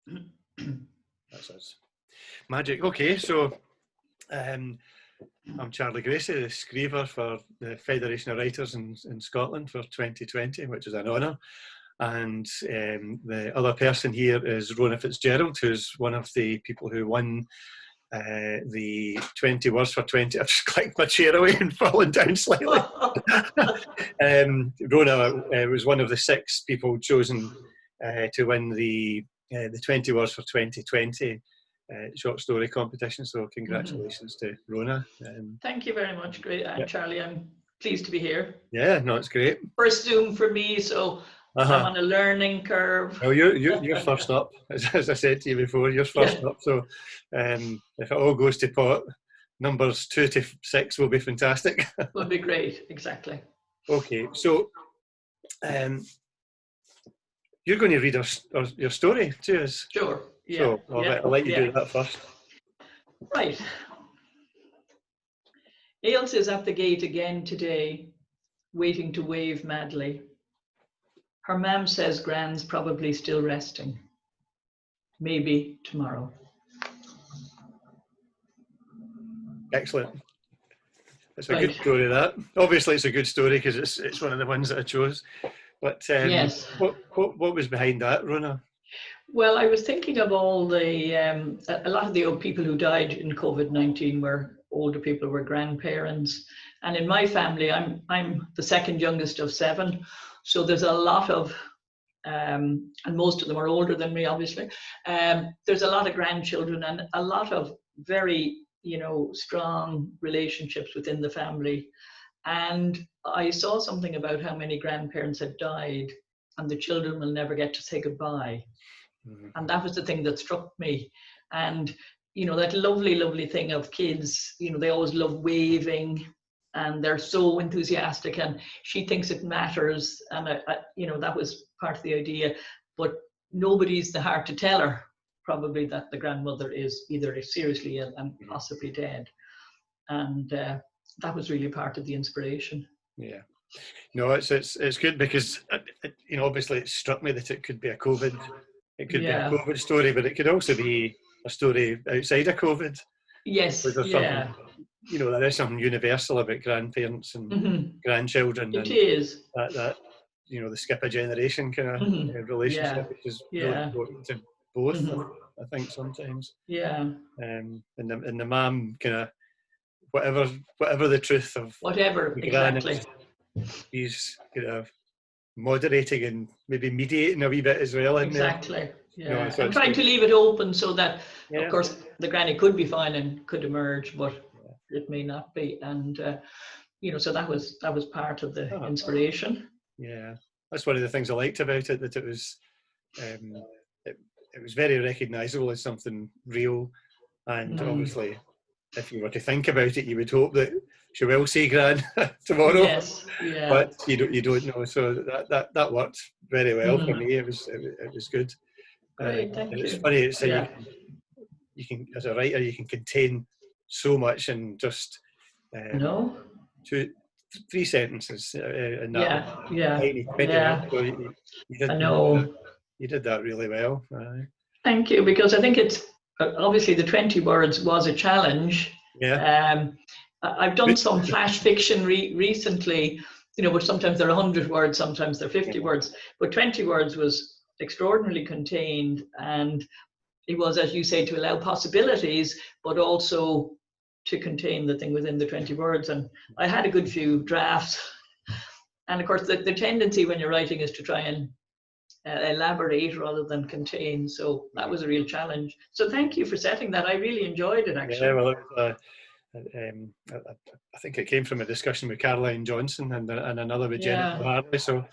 better. That's us. Magic. Okay, so I'm Charlie Gracie, the scriever for the Federation of Writers in Scotland for 2020, which is an honour. And the other person here is Rona Fitzgerald, who's one of the people who won the 20 words for 20. I've just clicked my chair away and fallen down slightly. Rona was one of the 6 people chosen to win the 20 words for 2020 short story competition. So congratulations to Rona. Thank you very much, great. Charlie, I'm pleased to be here. Yeah, no, it's great. First Zoom for me, so I'm on a learning curve. Oh, you're first up, as I said to you before. You're first up. So if it all goes to pot, numbers 2 to 6 will be fantastic. Will be great, exactly. Okay, so you're going to read your story to us. Sure. Yeah. So I'll let you do that first. Right. Ailsa is at the gate again today, waiting to wave madly. Her mam says Gran's probably still resting. Maybe tomorrow. Excellent. It's a good story, that. Obviously, it's a good story because it's one of the ones that I chose. But yes. What was behind that, Rona? Well, I was thinking of all the, a lot of the old people who died in COVID-19 were older people, were grandparents. And in my family, I'm the second youngest of 7. So there's a lot of, and most of them are older than me, obviously. There's a lot of grandchildren and a lot of very, strong relationships within the family. And I saw something about how many grandparents had died and the children will never get to say goodbye. Mm-hmm. And that was the thing that struck me. And, that lovely, lovely thing of kids, they always love waving and they're so enthusiastic and she thinks it matters. And, that was part of the idea, but nobody's the heart to tell her probably that the grandmother is either seriously ill and possibly dead. And that was really part of the inspiration. Yeah. No, it's good because, obviously it struck me that it could be a COVID story, but it could also be a story outside of COVID. Yes, yeah. There is something universal about grandparents and grandchildren. It is. That the skip a generation kind of relationship, which is really important to both, I think, sometimes. Yeah. And the mum kind of, whatever the truth of whatever, exactly. He's kind of moderating and maybe mediating a wee bit as well. Exactly. Yeah. I'm trying to leave it open so that, of course, the granny could be fine and could emerge, but it may not be. And so that was part of the inspiration. Yeah, that's one of the things I liked about it, that it was it was very recognisable as something real, and obviously, if you were to think about it, you would hope that she will see Gran tomorrow. Yes, yeah. But you don't know, so that worked very well for me. It was good. Great, thank you. It's funny. It's you can, as a writer, you can contain so much in just 2-3 sentences. In that tiny so you did that really well. Thank you, because I think it's obviously the 20 words was a challenge. Yeah. I've done some flash fiction recently, but sometimes they're 100 words, sometimes they're 50 words. But 20 words was extraordinarily contained, and it was, as you say, to allow possibilities, but also to contain the thing within the 20 words. And I had a good few drafts. And of course, the tendency when you're writing is to try and elaborate rather than contain. So that was a real challenge. So thank you for setting that. I really enjoyed it, actually. Yeah, well, I think it came from a discussion with Caroline Johnson and another with Jennifer Hartley. So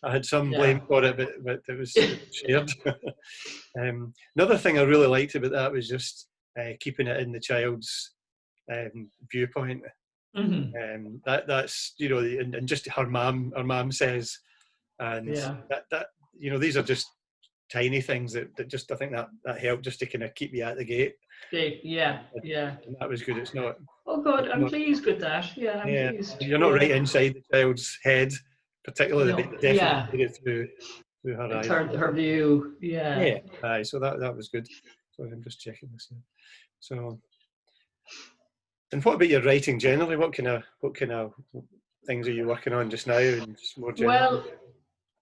I had some blame for it, but it was shared. Another thing I really liked about that was just keeping it in the child's viewpoint. That's and just her mum says, and that these are just tiny things that just, I think that helped just to kind of keep you at the gate. Yeah. And that was good. It's not. Oh God, I'm pleased with that. Yeah, I'm pleased. You're not right inside the child's head, particularly the definitely made it through through her eyes. Her view, yeah. Yeah, aye, so that was good. So I'm just checking this here. So, and what about your writing generally? What kind of things are you working on just now, and just more generally? Well,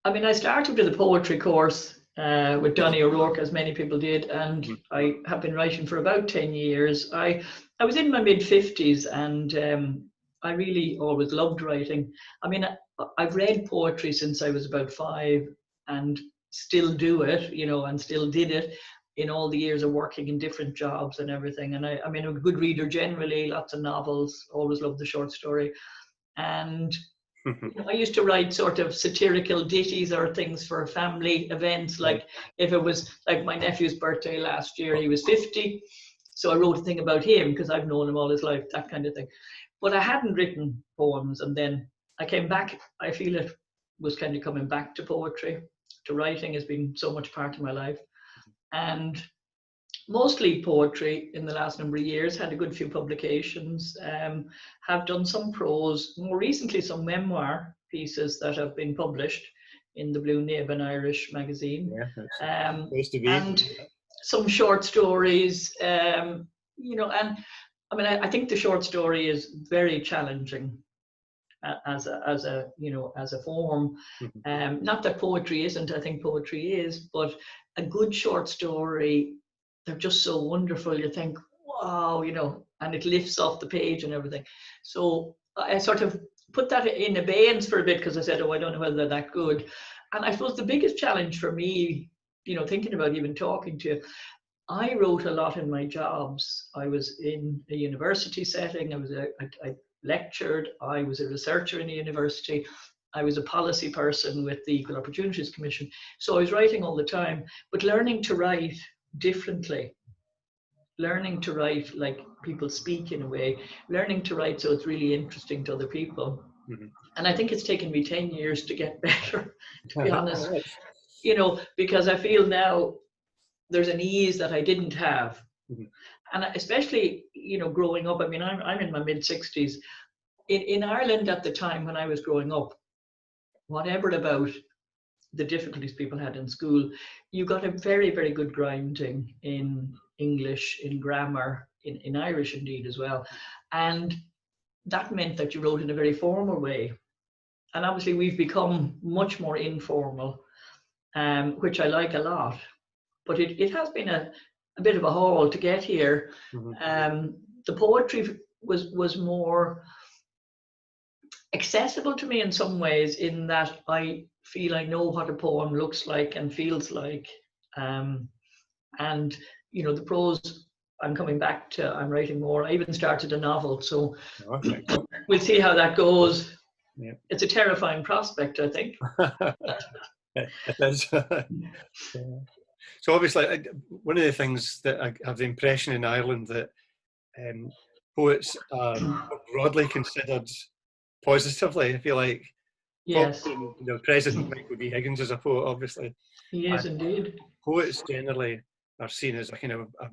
I mean, I started with a poetry course with Donny O'Rourke, as many people did, and I have been writing for about 10 years. I was in my mid-50s, and I really always loved writing. I mean, I've read poetry since I was about 5, and still do it, you know, and still did it in all the years of working in different jobs and everything. And I mean, I'm a good reader generally, lots of novels, always loved the short story. And you know, I used to write sort of satirical ditties or things for family events, like if it was like my nephew's birthday last year, he was 50. So I wrote a thing about him because I've known him all his life, that kind of thing. But I hadn't written poems, and then I came back. I feel it was kind of coming back to poetry. To writing has been so much part of my life. And mostly poetry in the last number of years, had a good few publications, have done some prose, more recently some memoir pieces that have been published in the Blue Nib, an Irish magazine. Yeah, and some short stories, you know, and I mean, I think the short story is very challenging as a you know, as a form. Not that poetry isn't, I think poetry is, but a good short story, they're just so wonderful. You think, wow, you know, and it lifts off the page and everything. So I sort of put that in abeyance for a bit because I said, oh, I don't know whether they're that good. And I suppose the biggest challenge for me, you know, thinking about even talking to you, I wrote a lot in my jobs. I was in a university setting. I lectured. I was a researcher in a university. I was a policy person with the Equal Opportunities Commission. So I was writing all the time, but learning to write differently, learning to write like people speak in a way, learning to write so it's really interesting to other people. And I think it's taken me 10 years to get better, to be honest, you know, because I feel now there's an ease that I didn't have. And especially, you know, growing up, I mean, I'm in my mid-60s. In Ireland at the time when I was growing up, whatever about the difficulties people had in school, you got a very, very good grounding in English, in grammar, in Irish indeed as well. And that meant that you wrote in a very formal way. And obviously we've become much more informal, which I like a lot. But it has been a bit of a haul to get here. The poetry was more accessible to me in some ways, in that I feel I know what a poem looks like and feels like. And, you know, the prose, I'm coming back to, I'm writing more. I even started a novel, so we'll see how that goes. Yeah. It's a terrifying prospect, I think. It is. So obviously, one of the things that I have the impression in Ireland that poets are broadly considered positively, I feel like. Yes. You know, President Michael D. Higgins is a poet, obviously. He is indeed. Poets generally are seen as a kind of a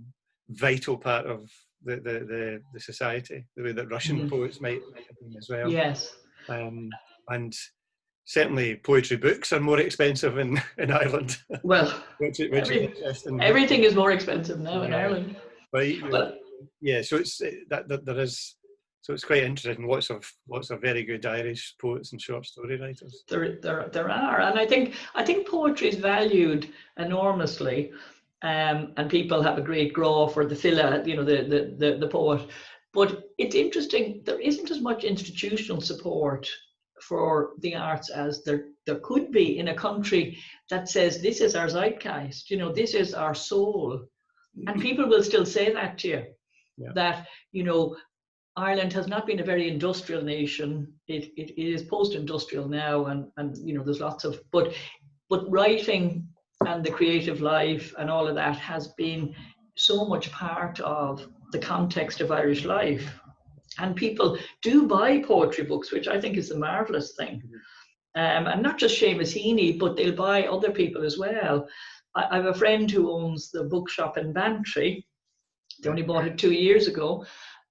vital part of the society, the way that Russian poets might have been as well. Yes. And certainly poetry books are more expensive in Ireland. Well, which is interesting. Everything is more expensive now in Ireland. But yeah, so it's that there is. So it's quite interesting. Lots of very good Irish poets and short story writers. There are, and I think poetry is valued enormously, and people have a great graw for the filla, you know, the poet. But it's interesting. There isn't as much institutional support for the arts as there could be in a country that says this is our zeitgeist. You know, this is our soul, and people will still say that to you. Yeah. That, you know, Ireland has not been a very industrial nation. It is post-industrial now, and you know, there's lots of, but writing and the creative life and all of that has been so much part of the context of Irish life. And people do buy poetry books, which I think is a marvelous thing. And not just Seamus Heaney, but they'll buy other people as well. I have a friend who owns the bookshop in Bantry. They only bought it 2 years ago.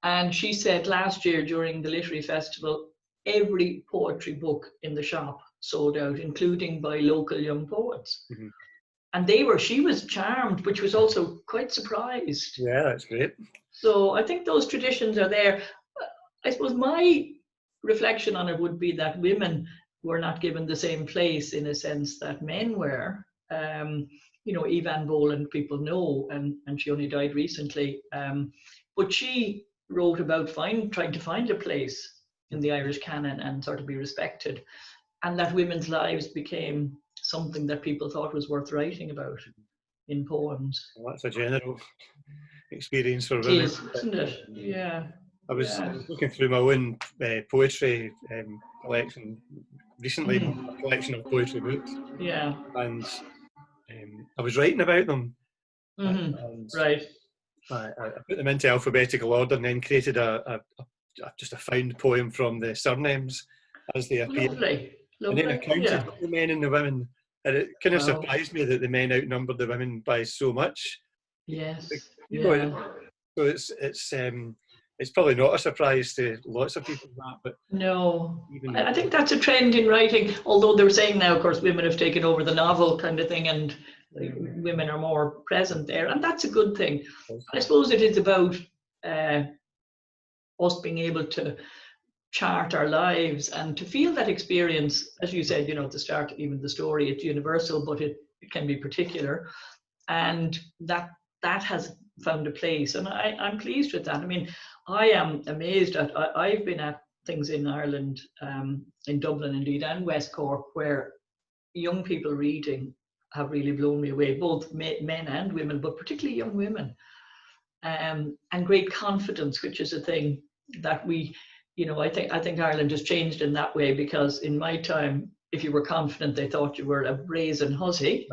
And she said last year during the literary festival, every poetry book in the shop sold out, including by local young poets. Mm-hmm. And she was charmed, but she was also quite surprised. Yeah, that's great. So I think those traditions are there. I suppose my reflection on it would be that women were not given the same place in a sense that men were. You know, Eve Ann Boland, people know, and she only died recently. But she wrote about trying to find a place in the Irish canon and sort of be respected. And that women's lives became something that people thought was worth writing about in poems. Well, that's a general experience for It women. is, isn't it? Yeah. I was looking through my own poetry collection recently, a collection of poetry books. Yeah. And I was writing about them. And right. I put them into alphabetical order and then created just a found poem from the surnames as they appeared. Lovely. And then I counted the men and the women. And it kind of surprised me that the men outnumbered the women by so much. Yes. So it's probably not a surprise to lots of people that, but no, I think that's a trend in writing. Although they're saying now, of course, women have taken over the novel kind of thing, and women are more present there, and that's a good thing. I suppose it is about us being able to chart our lives and to feel that experience, as you said, you know, at the start, even the story, it's universal, but it can be particular, and that has found a place, and I'm pleased with that. I mean, I am amazed at, I've been at things in Ireland, in Dublin indeed, and West Cork, where young people reading have really blown me away, both men and women, but particularly young women, and great confidence, which is a thing that we, you know, I think Ireland has changed in that way, because in my time, if you were confident, they thought you were a brazen hussy,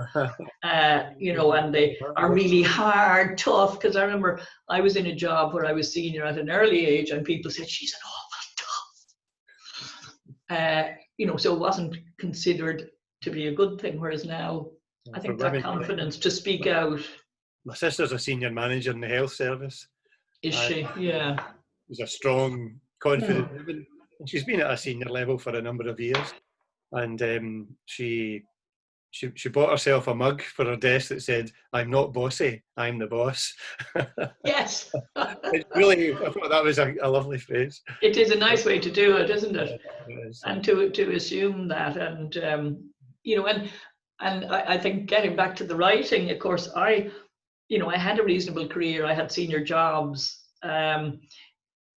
you know, and they are really hard, tough. Because I remember I was in a job where I was senior at an early age, and people said, she's an awful tough. You know, so it wasn't considered to be a good thing, whereas now, I think that confidence to speak out. My sister's a senior manager in the health service. Is she? Yeah. She's a strong, confident woman. And she's been at a senior level for a number of years. And she bought herself a mug for her desk that said, "I'm not bossy, I'm the boss." Yes. It's really, I thought that was a lovely phrase. It is a nice way to do it, isn't it? It is. And to assume that, and you know, and I think getting back to the writing, of course, I had a reasonable career. I had senior jobs.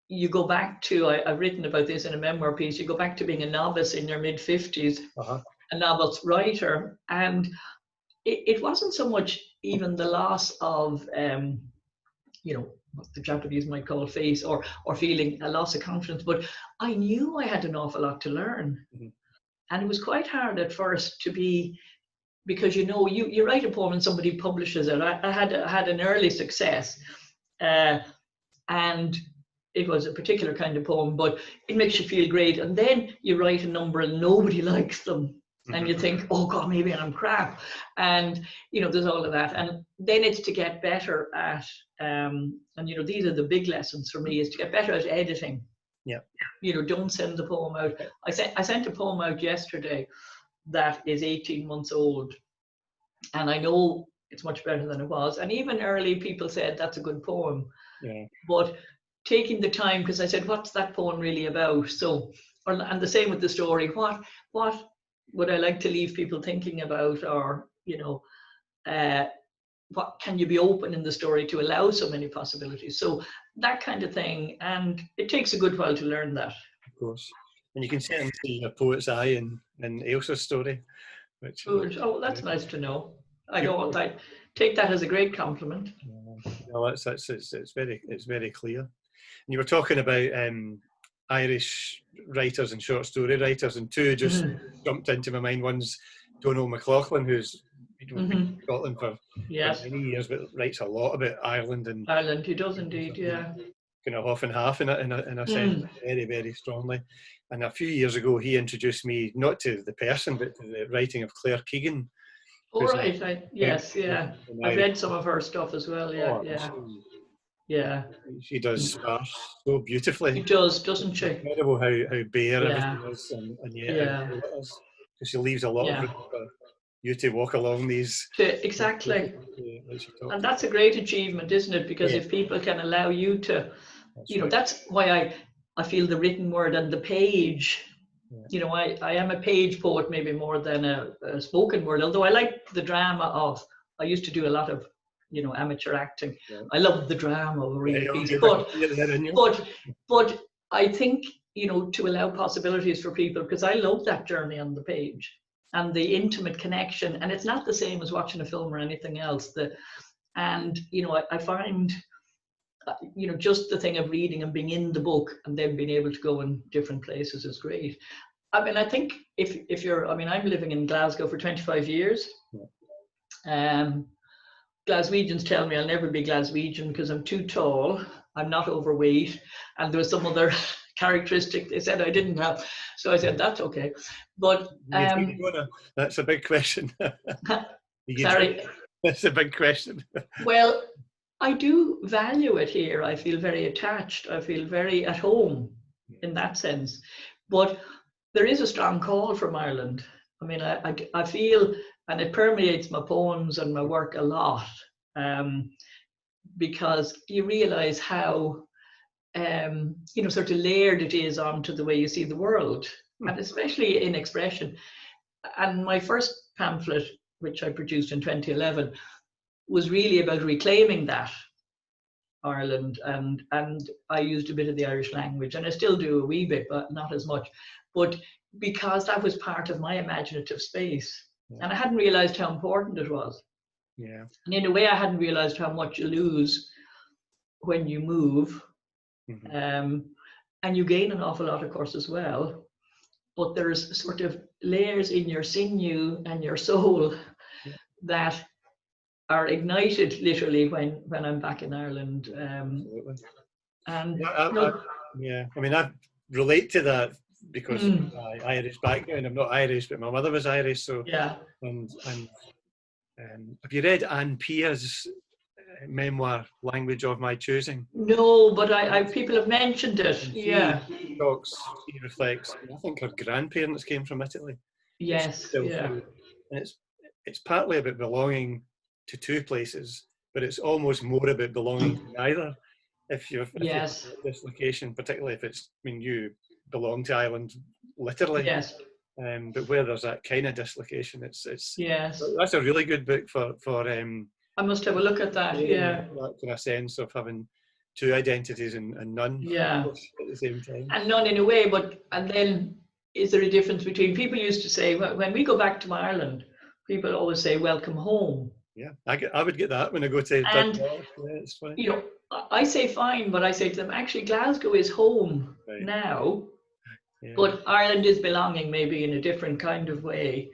You go back to, I've written about this in a memoir piece, you go back to being a novice in your mid-50s, a novel's writer, and it wasn't so much even the loss of, you know, what the Japanese might call face, or feeling a loss of confidence, but I knew I had an awful lot to learn. And it was quite hard at first to be, because, you know, you write a poem and somebody publishes it. I had an early success, and it was a particular kind of poem, but it makes you feel great. And then you write a number and nobody likes them. And you think, oh God, maybe I'm crap. And, you know, there's all of that. And then it's to get better at, and, you know, these are the big lessons for me, is to get better at editing. Yeah. You know, don't send the poem out. I sent a poem out yesterday that is 18 months old. And I know it's much better than it was. And even early people said, that's a good poem. Yeah. But taking the time, because I said, what's that poem really about? So, and the same with the story. What would I like to leave people thinking about, or, you know, what can you be open in the story to allow so many possibilities? So that kind of thing, and it takes a good while to learn that. Of course, and you can certainly see a poet's eye in Ailsa's story. Which, oh, that's nice to know. I take that as a great compliment. No, it's very clear. And you were talking about Irish writers and short story writers, and two just jumped into my mind. One's Donald McLaughlin, who's been in Scotland for many years, but writes a lot about Ireland. And Ireland, he does indeed, yeah. Kind of half and half in a sense, very, very strongly. And a few years ago, he introduced me not to the person, but to the writing of Claire Keegan. Oh, right. Yes. I've read some of her stuff as well. Yeah. She does sparse so beautifully. She does, doesn't she? It's incredible how bare everything is, and yet how cool it is. because she leaves a lot of room for you to walk along these. Exactly. And that's a great achievement, isn't it? Because if people can allow you to, that's why I feel the written word and the page. I am a page poet maybe more than a spoken word, although I like the drama of, I used to do a lot of, amateur acting. I love the drama of a real piece. But I think, to allow possibilities for people, because I love that journey on the page and the intimate connection. And it's not the same as watching a film or anything else. I find, just the thing of reading and being in the book and then being able to go in different places is great. I mean, I think if you're, I'm living in Glasgow for 25 years. Glaswegians tell me I'll never be Glaswegian because I'm too tall, I'm not overweight, and there was some other characteristic they said I didn't have. So I said, that's okay. But that's a big question. Sorry. That's a big question. Well, I do value it here. I feel very attached. I feel very at home in that sense. But there is a strong call from Ireland. I mean, I feel, and it permeates my poems and my work a lot, because you realize how, sort of layered it is onto the way you see the world, and especially in expression. And my first pamphlet, which I produced in 2011, was really about reclaiming that Ireland, and I used a bit of the Irish language, and I still do a wee bit, but not as much. But because that was part of my imaginative space, and I hadn't realized how important it was. Yeah. And in a way, I hadn't realized how much you lose when you move, and you gain an awful lot, of course, as well. But there's sort of layers in your sinew and your soul that are ignited literally when I'm back in Ireland. Absolutely. And I mean, I relate to that because of my Irish background. I'm not Irish, but my mother was Irish. So and have you read Anne Pia's memoir, Language of My Choosing? No, but I people have mentioned it. She reflects. I think her grandparents came from Italy. Yes. And it's partly about belonging to two places, but it's almost more about belonging to neither. If you have this location, particularly if it's, you belong to Ireland literally. Yes. But where there's that kind of dislocation, it's that's a really good book for I must have a look at that. That kind of sense of having two identities and none at the same time. And none in a way, and then is there a difference between, people used to say, when we go back to Ireland, people always say, welcome home. Yeah, I would get that when I go to Dublin. It's fine. I say fine, but I say to them, actually, Glasgow is home now, but Ireland is belonging maybe in a different kind of way,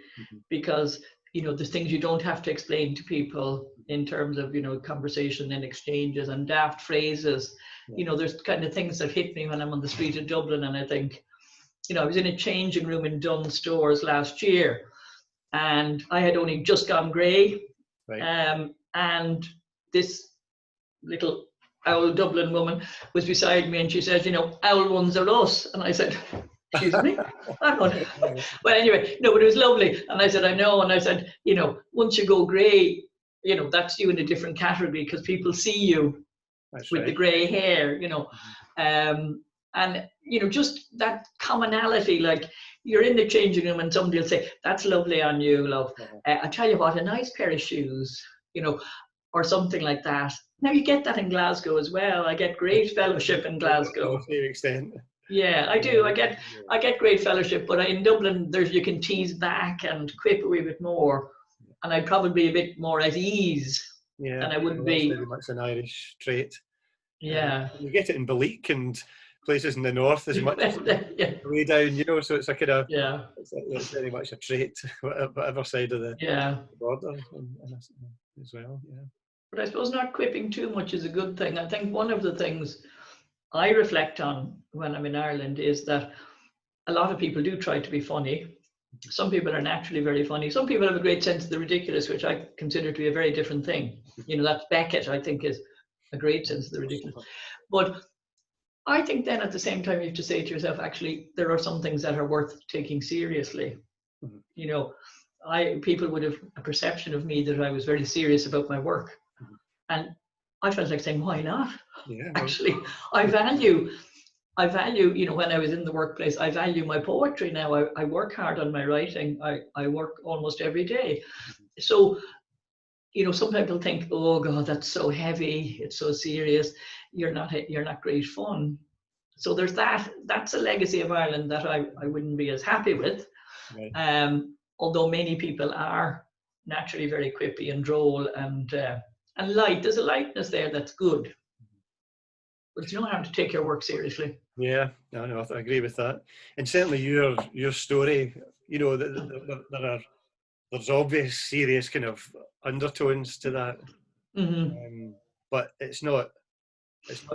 because, there's things you don't have to explain to people in terms of, conversation and exchanges and daft phrases. There's kind of things that hit me when I'm on the street of Dublin, and I think, I was in a changing room in Dunn Stores last year, and I had only just gone grey. And this little owl Dublin woman was beside me, and she said, owl ones are us. And I said, excuse me? Well, anyway, no, but it was lovely. And I said, I know. And I said, once you go grey, that's you in a different category, because people see you with the grey hair, and, just that commonality, like you're in the changing room and somebody will say, that's lovely on you, love. I tell you what, a nice pair of shoes, or something like that. Now you get that in Glasgow as well. I get great fellowship in Glasgow. To the extent. Yeah, I do. I get great fellowship, but in Dublin, you can tease back and quip a wee bit more. And I'd probably be a bit more at ease than I would be. Very much an Irish trait. Yeah. You get it in Balik and places in the north as much as way down, so it's a kind of, it's very much a trait, whatever side of the border as well, But I suppose not quipping too much is a good thing. I think one of the things I reflect on when I'm in Ireland is that a lot of people do try to be funny. Some people are naturally very funny. Some people have a great sense of the ridiculous, which I consider to be a very different thing. That's Beckett, I think, is a great sense of the ridiculous. But I think then at the same time you have to say to yourself, actually, there are some things that are worth taking seriously. Mhm. You know, people would have a perception of me that I was very serious about my work. Mhm. And I felt like saying, why not? Yeah, well, Actually, I value, you know, when I was in the workplace, I value my poetry now. I work hard on my writing. I work almost every day. So, you know, some people think, oh God, that's so heavy. It's so serious. You're not great fun. So there's that. That's a legacy of Ireland that I wouldn't be as happy with. right. Although many people are naturally very quippy and droll and light. There's a lightness there that's good. But you don't have to take your work seriously. Yeah, no, I agree with that. And certainly your story, you know, there's obvious serious kind of undertones to that, but it's not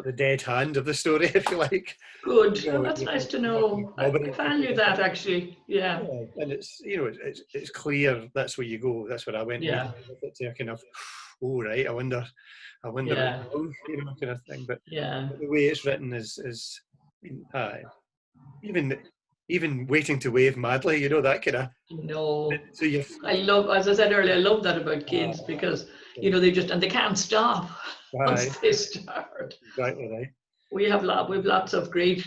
the dead hand of the story, if you like. Good. You Oh, know, that's nice to you're not kind know. of I clobbering value people. that actually. Yeah. Yeah, and it's, you know, it's clear that's where you go. That's where I went Yeah. with it, to a kind of, oh right, I wonder Yeah. what's wrong, you know, kind of thing. But Yeah. the way it's written is even waiting to wave madly, you know, that kind of. No. So you. I love, as I said earlier, I love that about kids because, you know, they can't stop once they start. Exactly right. We have lots of great,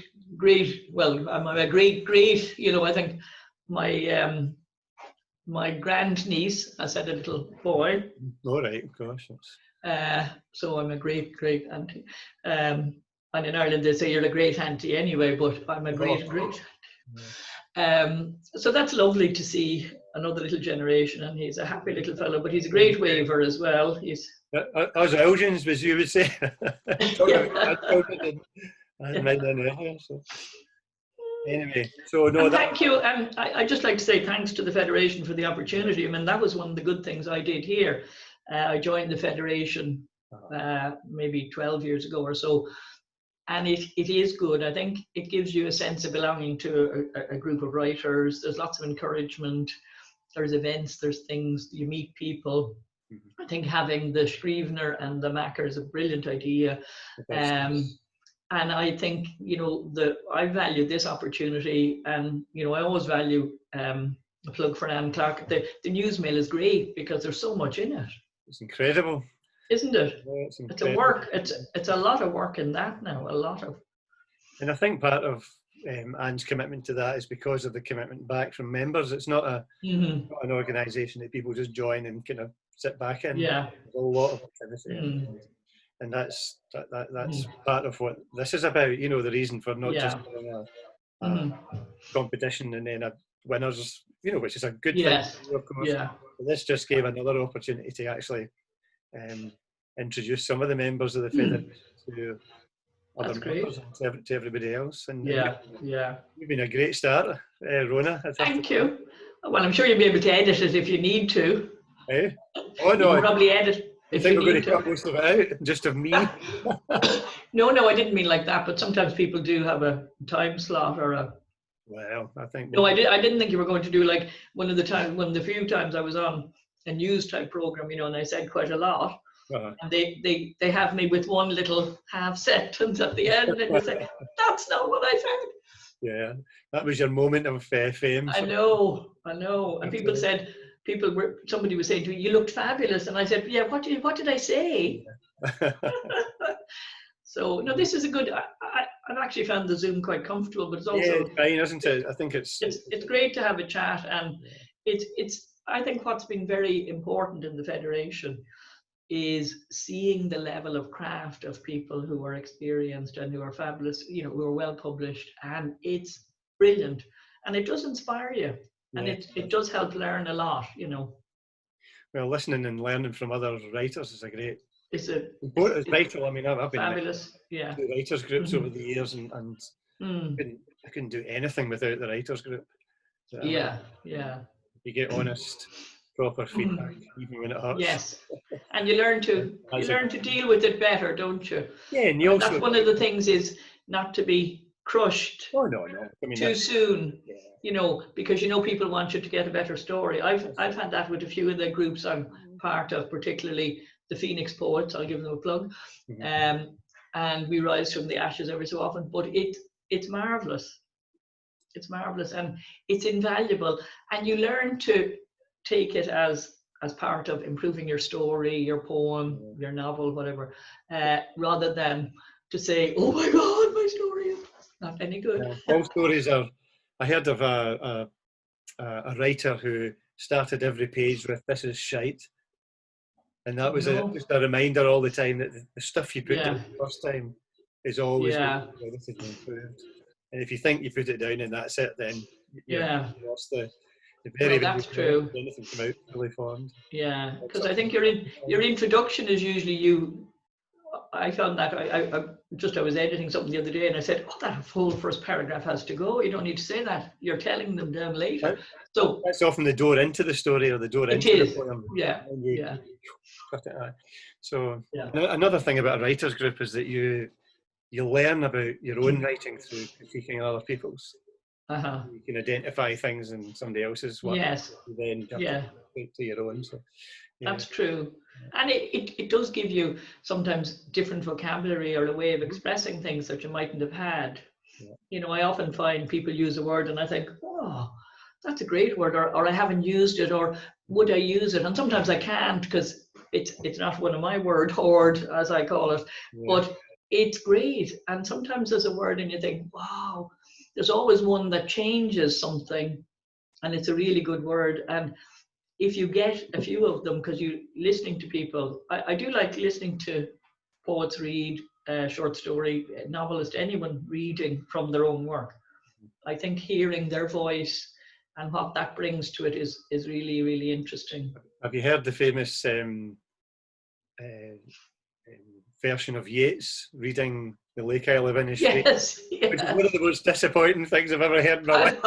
well, I'm a great, you know, I think my my grandniece, I said a little boy. All right, gosh. So I'm a great auntie. And in Ireland they say you're a great auntie anyway, but I'm a great. So that's lovely to see another little generation, and he's a happy little fellow, but he's a great waver as well. He's Us Elgins, as you would say. Anyway, so no, and thank you. I'd just like to say thanks to the Federation for the opportunity. I mean, that was one of the good things I did here. I joined the Federation maybe 12 years ago or so. And it is good. I think it gives you a sense of belonging to a group of writers. There's lots of encouragement. There's events, there's things, you meet people. I think having the scriever and the macker is a brilliant idea. And I think, you know, I value this opportunity, and, you know, I always value a plug for Anne Clark. The newsmail is great because there's so much in it. It's incredible. Isn't it? Yeah, it's a work. It's a lot of work in that now. A lot of. And I think part of Anne's commitment to that is because of the commitment back from members. It's not not an organisation that people just join and kind of sit back in. Yeah. There's a lot of activity, and that's part of what this is about. You know, the reason for not just doing a competition and then a winners, you know, which is a good thing, of course. Yeah. But this just gave another opportunity to actually introduce some of the members of the federation to other members and to everybody else. And you've been a great start, Rona. Thank you. Well, I'm sure you'll be able to edit it if you need to. Eh? Oh no! You can probably edit. I think we're going to cut most of it out, just of me. No, I didn't mean like that. But sometimes people do have a time slot or a. Well, I think. No, I didn't think you were going to do like one of the few times I was on a news type program, you know, and I said quite a lot. And they have me with one little half sentence at the end, and you say, "That's not what I said." Yeah, that was your moment of fame. I know. And people said, somebody was saying to me, "You looked fabulous," and I said, "Yeah, what did I say?" Yeah. So no, this is a good. I've actually found the Zoom quite comfortable, but it's also it's fine, isn't it? I think it's great to have a chat, and it's. I think what's been very important in the Federation is seeing the level of craft of people who are experienced and who are fabulous, you know, who are well published, and it's brilliant, and it does inspire you, and it does help learn a lot, you know. Well, listening and learning from other writers is a great. It's vital. I mean, I've been fabulous. to writers groups over the years, and I couldn't do anything without the writers group. So, yeah. You get honest, proper feedback, even when it hurts. Yes, and you learn to deal with it better, don't you? Yeah, and you also, that's one of the things, is not to be crushed. Oh no. I mean, too soon. Yeah. You know, because you know people want you to get a better story. I've had that with a few of the groups I'm part of, particularly the Phoenix Poets. I'll give them a plug. And we rise from the ashes every so often. But it's marvelous. It's marvelous, and it's invaluable, and you learn to take it as part of improving your story, your poem, your novel, whatever, rather than to say, oh my God, my story is not any good. All stories are. I heard of a writer who started every page with "This is shite," and that was just a reminder all the time that the stuff you put down the first time is always edited and improved. And if you think you put it down and that's it, then you've lost the very. Well, that's true. Anything come out fully formed. Yeah, because I think your introduction is usually you. I found that I was editing something the other day and I said, oh, that whole first paragraph has to go. You don't need to say that. You're telling them down later. So that's often the door into the story or the door into the poem. Yeah. Cut it out. So another thing about a writer's group is that you learn about your own writing through critiquing other people's. You can identify things in somebody else's work. Yes. Then to your own. So, that's true. And it does give you sometimes different vocabulary or a way of expressing things that you mightn't have had. You know, I often find people use a word and I think, oh, that's a great word, or I haven't used it, or would I use it? And sometimes I can't because it's not one of my word hoard, as I call it, but it's great. And sometimes there's a word and you think, wow, there's always one that changes something and it's a really good word. And if you get a few of them, because you're listening to people, I do like listening to poets read, short story, novelist, anyone reading from their own work. I think hearing their voice and what that brings to it is really, really interesting. Have you heard the famous version of Yeats reading The Lake I Live In Is Free? Yes, which is one of the most disappointing things I've ever heard in my life.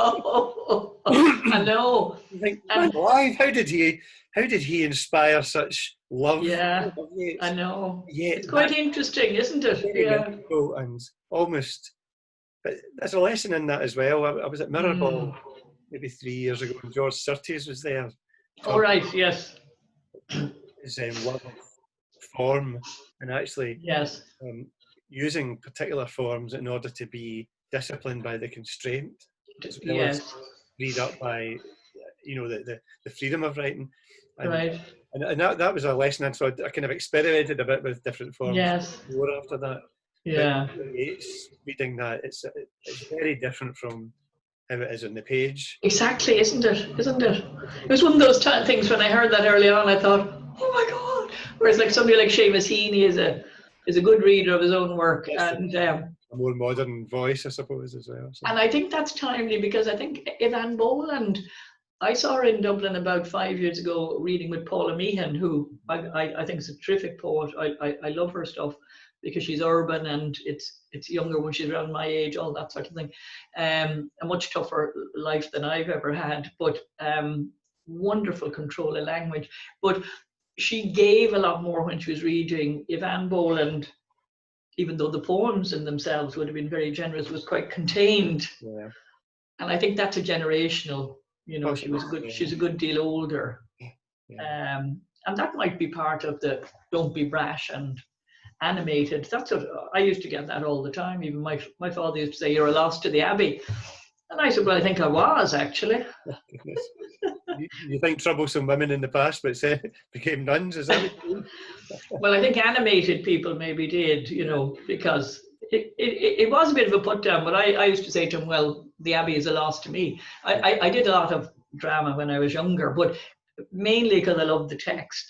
I know. You think, why? How did he inspire such love? Yeah, I know. It's quite interesting, isn't it? Yeah. And almost, but there's a lesson in that as well. I was at Mirrorball maybe 3 years ago, and George Surtees was there. All right. Yes. His love of form, and actually using particular forms in order to be disciplined by the constraint, as well as freed up by, you know, the freedom of writing. And, and that was a lesson, and so I kind of experimented a bit with different forms. More after that. Yeah. But it's reading that it's very different from how it is on the page. Exactly, isn't it? It was one of those things when I heard that early on, I thought, oh my God. Whereas like somebody like Seamus Heaney is a good reader of his own work, and a more modern voice, I suppose, as well. So. And I think that's timely because I think Evan Boland, I saw her in Dublin about 5 years ago reading with Paula Meehan, who I think is a terrific poet. I love her stuff because she's urban and it's younger when she's around my age, all that sort of thing. A much tougher life than I've ever had, but wonderful control of language. But she gave a lot more when she was reading. Evan Boland, even though the poems in themselves would have been very generous, was quite contained. Yeah. And I think that's a generational, you know, she's a good deal older. Yeah. And that might be part of the don't be brash and animated. That's what I used to get that all the time. Even my father used to say, you're a loss to the Abbey. And I said, well, I think I was, actually. You think troublesome women in the past, but became nuns, is that what you mean? Well, I think animated people maybe did, you know, because it was a bit of a put down, but I used to say to him, well, the Abbey is a loss to me. I did a lot of drama when I was younger, but mainly because I loved the text.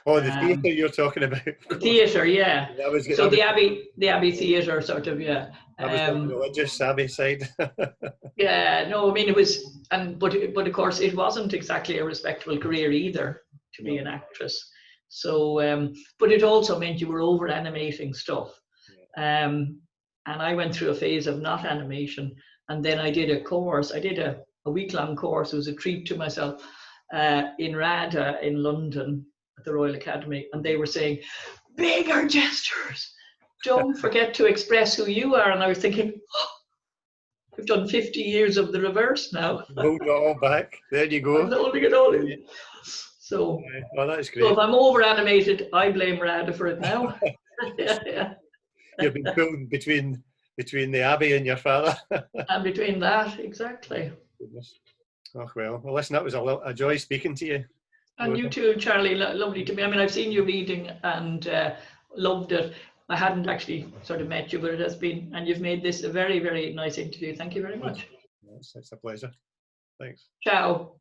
Oh, the theatre you're talking about. The theatre, yeah. So the Abbey theatre, sort of, yeah. That was the religious Abbey side. Yeah, no, I mean it was, but of course it wasn't exactly a respectable career either to be an actress. So, but it also meant you were over animating stuff, and I went through a phase of not animation, and then I did a course. I did a week-long course. It was a treat to myself in RADA in London at the Royal Academy, and they were saying, bigger gestures. Don't forget to express who you are. And I was thinking, oh, I've done 50 years of the reverse now. Hold it all back. There you go. I'm holding it all in. So, well, that's great. So if I'm over animated, I blame RADA for it now. Yeah. You've been pulled between between the Abbey and your father. And between that, exactly. Goodness. Oh, well, listen, that was a joy speaking to you. And you too, Charlie, lovely to me. I mean, I've seen your reading and loved it. I hadn't actually sort of met you, but it has been, and you've made this a very, very nice interview. Thank you very much. It's a pleasure. Thanks. Ciao.